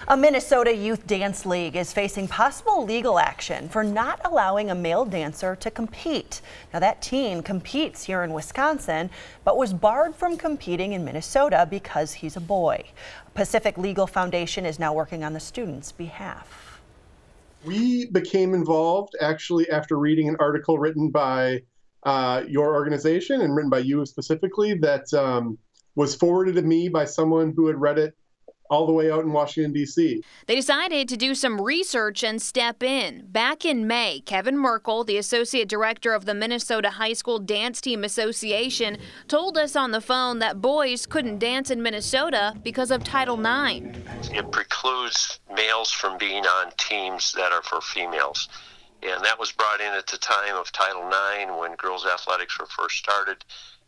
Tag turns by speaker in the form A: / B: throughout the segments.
A: A Minnesota Youth Dance League is facing possible legal action for not allowing a male dancer to compete. Now, that team competes here in Wisconsin, but was barred from competing in Minnesota because he's a boy. Pacific Legal Foundation is now working on the students' behalf.
B: We became involved actually after reading an article written by your organization and written by you specifically that was forwarded to me by someone who had read it all the way out in Washington, D.C.
C: They decided to do some research and step in. Back in May, Kevin Merkel, the associate director of the Minnesota High School Dance Team Association, told us on the phone that boys couldn't dance in Minnesota because of Title IX.
D: It precludes males from being on teams that are for females. And that was brought in at the time of Title IX when girls athletics were first started.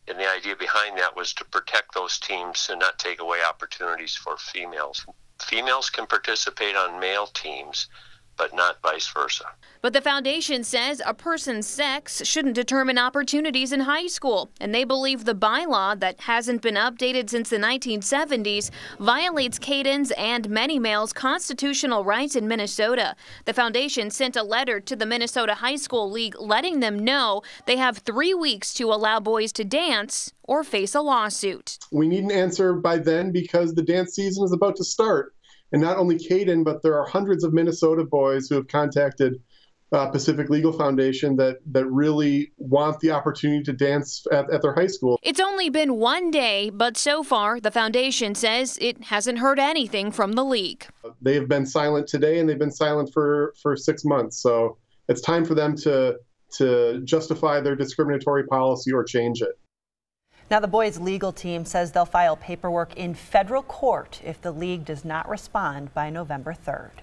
D: And the idea behind that was to protect those teams and not take away opportunities for females. Females can participate on male teams, but not vice versa.
C: But the foundation says a person's sex shouldn't determine opportunities in high school, and they believe the bylaw that hasn't been updated since the 1970s violates Caden's and many males' constitutional rights in Minnesota. The foundation sent a letter to the Minnesota High School League letting them know they have 3 weeks to allow boys to dance or face a lawsuit.
B: We need an answer by then because the dance season is about to start. And not only Caden, but there are hundreds of Minnesota boys who have contacted Pacific Legal Foundation that really want the opportunity to dance at their high school.
C: It's only been 1 day, but so far the foundation says it hasn't heard anything from the league.
B: They have been silent today, and they've been silent for 6 months. So it's time for them to justify their discriminatory policy or change it.
A: Now, the boys' legal team says they'll file paperwork in federal court if the league does not respond by November 3rd.